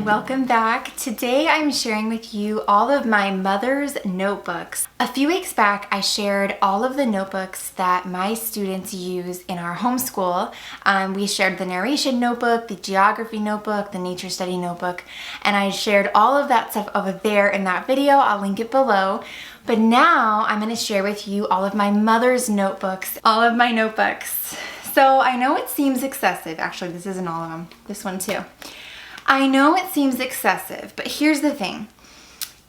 and welcome back. Today I'm sharing with you all of my mother's notebooks. A few weeks back I shared all of the notebooks that my students use in our homeschool. We shared the narration notebook, the geography notebook, the nature study notebook, and I shared all of that stuff over there in that video. I'll link it below. But now I'm going to share with you all of my mother's notebooks, all of my notebooks. So I know it seems excessive. Actually, this isn't all of them. This one too. I know it seems excessive, but here's the thing.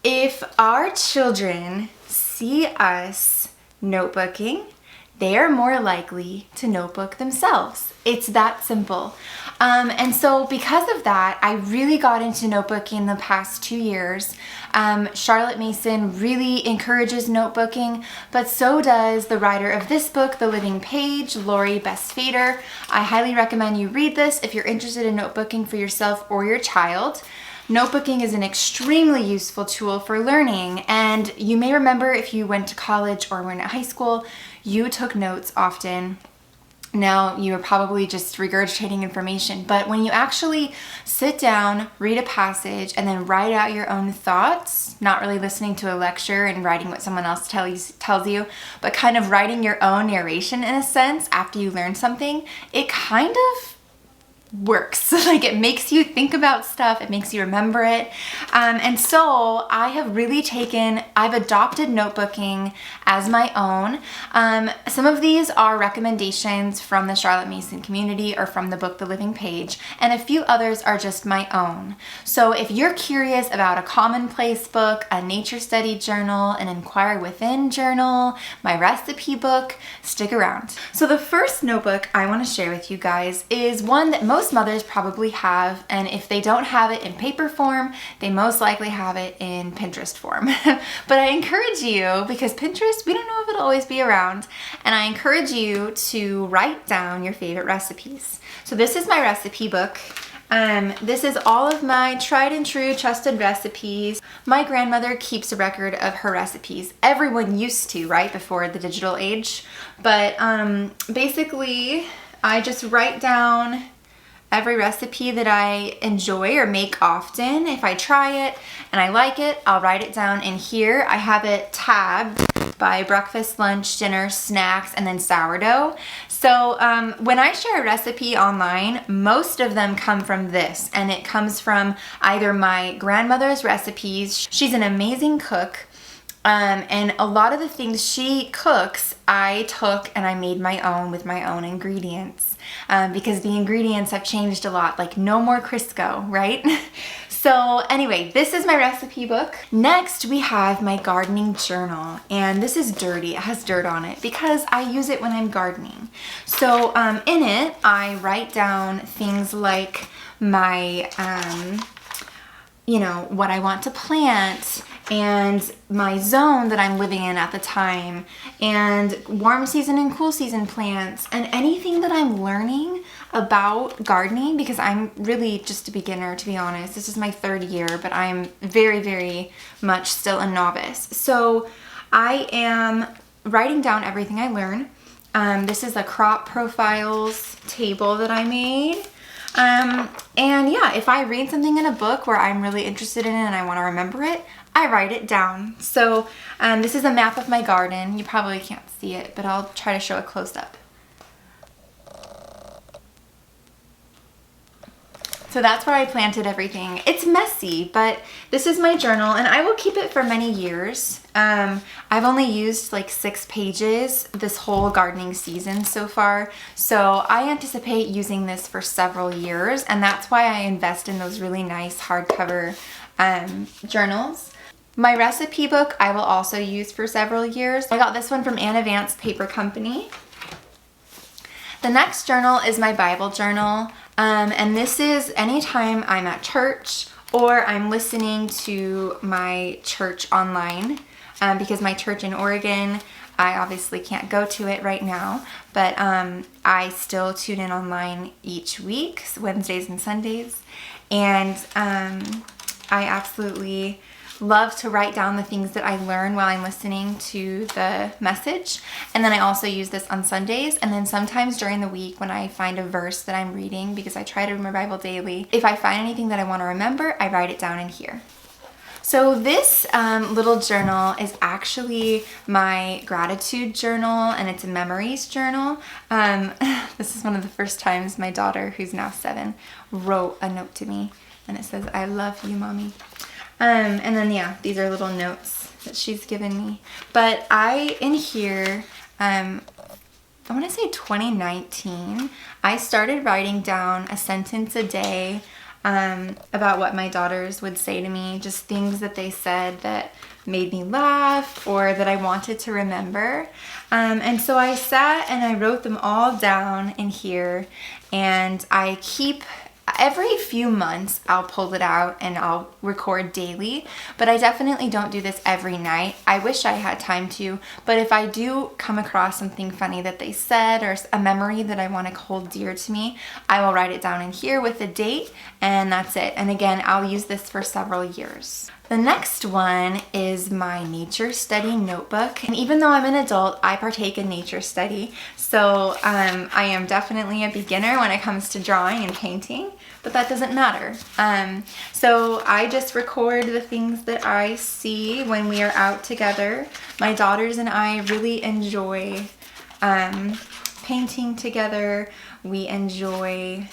If our children see us notebooking, they are more likely to notebook themselves. It's that simple. And so because of that, I really got into notebooking the past 2 years. Charlotte Mason really encourages notebooking, but so does the writer of this book, The Living Page, Lori Best-Fader. I highly recommend you read this if you're interested in notebooking for yourself or your child. Notebooking is an extremely useful tool for learning, and you may remember if you went to college or were in high school, you took notes often. Now you are probably just regurgitating information, but when you actually sit down, read a passage, and then write out your own thoughts, not really listening to a lecture and writing what someone else tells you, but kind of writing your own narration in a sense after you learn something, it kind of works. Like, it makes you think about stuff, it makes you remember it. And so I've adopted notebooking as my own. Some of these are recommendations from the Charlotte Mason community or from the book The Living Page, and a few others are just my own. So if you're curious about a Commonplace book, a nature study journal, an Inquire Within journal, my recipe book, stick around. So the first notebook I want to share with you guys is one that most mothers probably have, and if they don't have it in paper form, they most likely have it in Pinterest form. But I encourage you, because Pinterest, we don't know if it'll always be around, and I encourage you to write down your favorite recipes. So this is my recipe book. This is all of my tried and true trusted recipes. My grandmother keeps a record of her recipes. Everyone used to, right, before the digital age. But basically, I just write down every recipe that I enjoy or make often. If I try it and I like it, I'll write it down in here. I have it tabbed by breakfast, lunch, dinner, snacks, and then sourdough. So when I share a recipe online, most of them come from this, and it comes from either my grandmother's recipes. She's an amazing cook. And a lot of the things she cooks, I took and I made my own with my own ingredients, because the ingredients have changed a lot, like no more Crisco, right? So anyway, this is my recipe book. Next, we have my gardening journal, and this is dirty. It has dirt on it because I use it when I'm gardening. So in it, I write down things like my, what I want to plant, and my zone that I'm living in at the time, and warm season and cool season plants, and anything that I'm learning about gardening, because I'm really just a beginner, to be honest. This is my 3rd year, but I'm very, very much still a novice. So I am writing down everything I learn. This is a crop profiles table that I made. And yeah, if I read something in a book where I'm really interested in it and I want to remember it, I write it down. So this is a map of my garden. You probably can't see it, but I'll try to show it close up. So that's where I planted everything. It's messy, but this is my journal, and I will keep it for many years. I've only used like 6 pages this whole gardening season so far, so I anticipate using this for several years, and that's why I invest in those really nice hardcover journals. My recipe book I will also use for several years. I got this one from Anna Vance Paper Company. The next journal is my Bible journal, and this is anytime I'm at church or I'm listening to my church online, because my church in Oregon, I obviously can't go to it right now, but I still tune in online each week, Wednesdays and Sundays, and I absolutely love to write down the things that I learn while I'm listening to the message. And then I also use this on Sundays. And then sometimes during the week when I find a verse that I'm reading, because I try to read my Bible daily, if I find anything that I want to remember, I write it down in here. So this little journal is actually my gratitude journal, and it's a memories journal. This is one of the first times my daughter, who's now 7, wrote a note to me, and it says, "I love you, Mommy." And then, yeah, these are little notes that she's given me. But in here, I want to say 2019, I started writing down a sentence a day about what my daughters would say to me, just things that they said that made me laugh or that I wanted to remember. And so I sat and I wrote them all down in here, and I keep every few months I'll pull it out and I'll record daily, but I definitely don't do this every night. I wish I had time to, but if I do come across something funny that they said or a memory that I want to hold dear to me, I will write it down in here with a date, and that's it. And again, I'll use this for several years. The next one is my nature study notebook. And even though I'm an adult, I partake in nature study. So I am definitely a beginner when it comes to drawing and painting, but that doesn't matter. So I just record the things that I see when we are out together. My daughters and I really enjoy painting together. We enjoy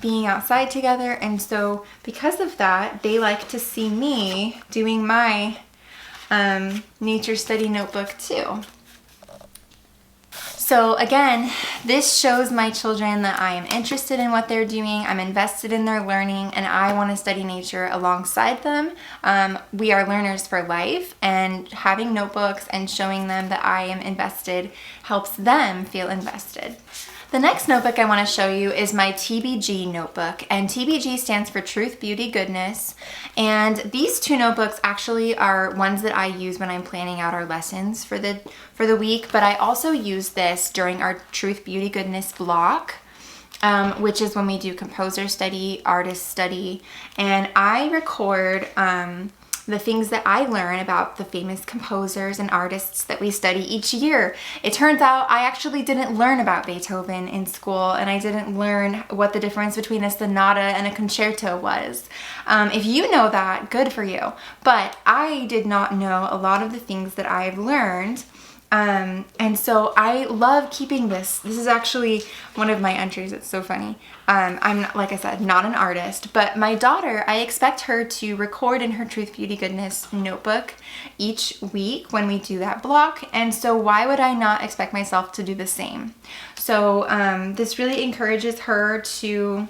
being outside together, and so because of that, they like to see me doing my nature study notebook too. So again, this shows my children that I am interested in what they're doing, I'm invested in their learning, and I want to study nature alongside them. We are learners for life, and having notebooks and showing them that I am invested helps them feel invested. The next notebook I want to show you is my TBG notebook, and TBG stands for Truth, Beauty, Goodness. And these two notebooks actually are ones that I use when I'm planning out our lessons for the week, but I also use this during our Truth, Beauty, Goodness block, which is when we do composer study, artist study, and I record the things that I learn about the famous composers and artists that we study each year. It turns out I actually didn't learn about Beethoven in school, and I didn't learn what the difference between a sonata and a concerto was. If you know that, good for you. But I did not know a lot of the things that I've learned. And so I love keeping this. This is actually one of my entries. It's so funny. I'm, like I said, not an artist, but my daughter, I expect her to record in her Truth, Beauty, Goodness notebook each week when we do that block. And so why would I not expect myself to do the same? So this really encourages her to,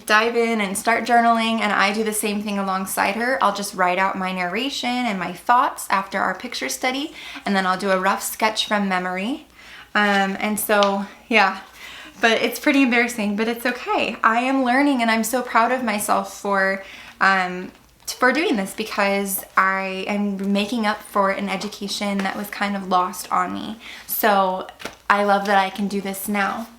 dive in and start journaling, and I do the same thing alongside her. I'll just write out my narration and my thoughts after our picture study, and then I'll do a rough sketch from memory. And so, yeah, but it's pretty embarrassing, but it's okay. I am learning, and I'm so proud of myself for doing this, because I am making up for an education that was kind of lost on me. So I love that I can do this now.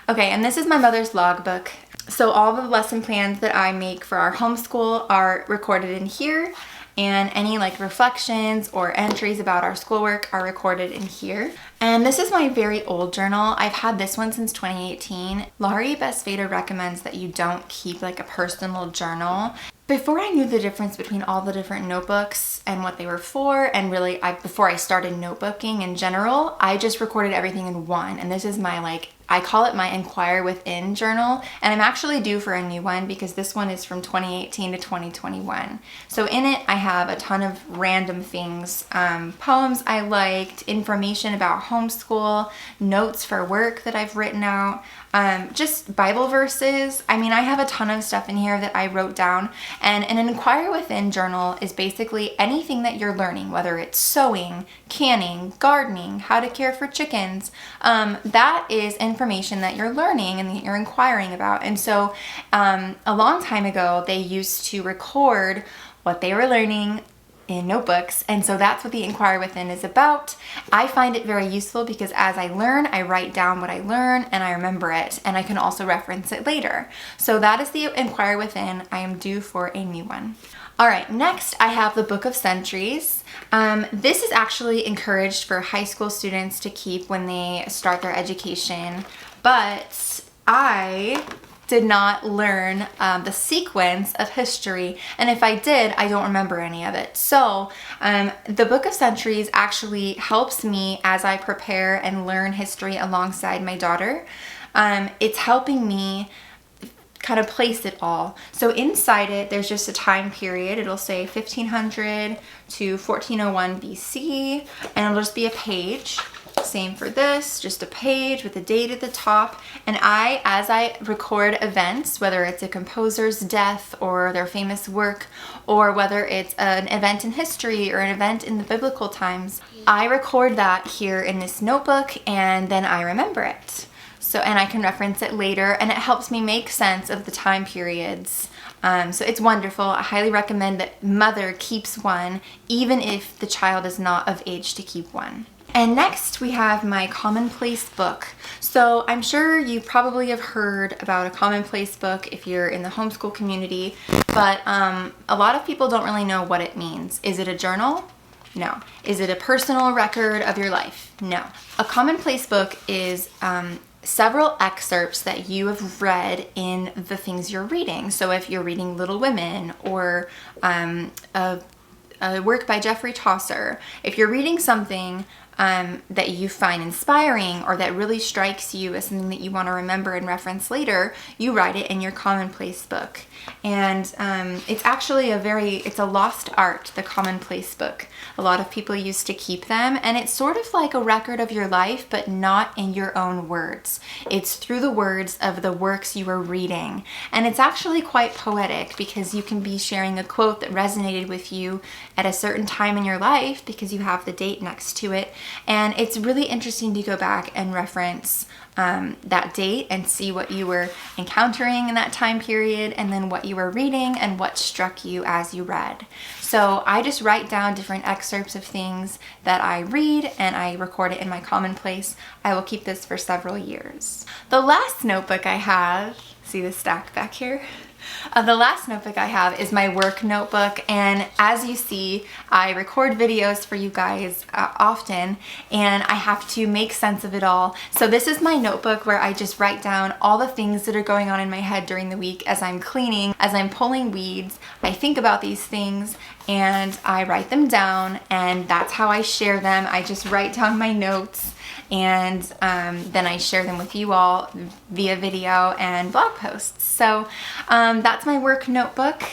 Okay, and this is my mother's logbook. So all the lesson plans that I make for our homeschool are recorded in here, and any reflections or entries about our schoolwork are recorded in here. And this is my very old journal. I've had this one since 2018. Laurie Besvader recommends that you don't keep a personal journal. Before I knew the difference between all the different notebooks and what they were for, and really before I started notebooking in general, I just recorded everything in one. And this is my I call it my Inquire Within journal, and I'm actually due for a new one because this one is from 2018 to 2021. So in it, I have a ton of random things, poems I liked, information about homeschool, notes for work that I've written out, just Bible verses. I mean, I have a ton of stuff in here that I wrote down, and an Inquire Within journal is basically anything that you're learning, whether it's sewing, canning, gardening, how to care for chickens. That is information that you're learning and that you're inquiring about. And so a long time ago, they used to record what they were learning in notebooks, and so that's what the Inquire Within is about. I find it very useful because as I learn, I write down what I learn and I remember it, and I can also reference it later. So that is the Inquire Within. I am due for a new one. All right, next I have the Book of Centuries. This is actually encouraged for high school students to keep when they start their education, but I did not learn the sequence of history, and if I did, I don't remember any of it. So the Book of Centuries actually helps me as I prepare and learn history alongside my daughter. It's helping me kind of place it all. So inside it, there's just a time period. It'll say 1500 to 1401 BC, and it'll just be a page. Same for this, just a page with a date at the top. And as I record events, whether it's a composer's death or their famous work, or whether it's an event in history or an event in the biblical times, I record that here in this notebook, and then I remember it. So, and I can reference it later, and it helps me make sense of the time periods. So it's wonderful. I highly recommend that mother keeps one, even if the child is not of age to keep one. And next we have my Commonplace Book. So I'm sure you probably have heard about a Commonplace Book if you're in the homeschool community, but a lot of people don't really know what it means. Is it a journal? No. Is it a personal record of your life? No. A Commonplace Book is several excerpts that you have read in the things you're reading. So if you're reading Little Women or a work by Geoffrey Chaucer, if you're reading something that you find inspiring or that really strikes you as something that you want to remember and reference later, you write it in your Commonplace Book. And it's actually it's a lost art, the Commonplace Book. A lot of people used to keep them, and it's sort of like a record of your life, but not in your own words. It's through the words of the works you are reading. And it's actually quite poetic because you can be sharing a quote that resonated with you at a certain time in your life because you have the date next to it. And it's really interesting to go back and reference that date and see what you were encountering in that time period, and then what you were reading and what struck you as you read. So I just write down different excerpts of things that I read and I record it in my Commonplace. I will keep this for several years. The last notebook I have, see the stack back here? The last notebook I have is my work notebook, and as you see, I record videos for you guys often, and I have to make sense of it all. So this is my notebook where I just write down all the things that are going on in my head during the week as I'm cleaning, as I'm pulling weeds. I think about these things and I write them down, and that's how I share them. I just write down my notes, and then I share them with you all via video and blog posts. So that's my work notebook,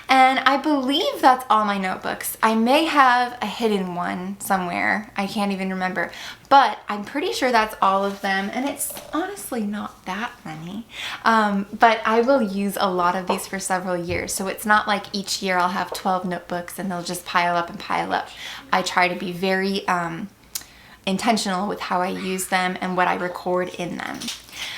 and I believe that's all my notebooks. I may have a hidden one somewhere, I can't even remember, but I'm pretty sure that's all of them, and it's honestly not that many. But I will use a lot of these for several years, so it's not like each year I'll have 12 notebooks and they'll just pile up and pile up. I try to be very intentional with how I use them and what I record in them.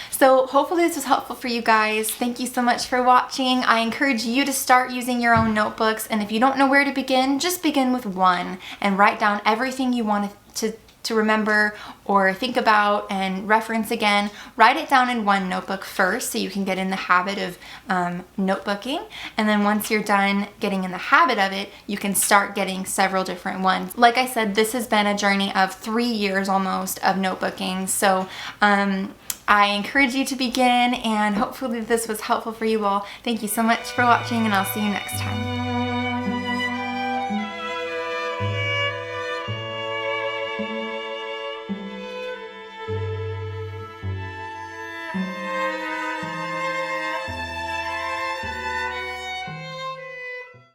So hopefully this was helpful for you guys. Thank you so much for watching. I encourage you to start using your own notebooks, and if you don't know where to begin, just begin with one and write down everything you want to remember or think about and reference again. Write it down in one notebook first so you can get in the habit of notebooking, and then once you're done getting in the habit of it, you can start getting several different ones. Like I said, this has been a journey of 3 years almost of notebooking, so I encourage you to begin, and hopefully this was helpful for you all. Thank you so much for watching, and I'll see you next time.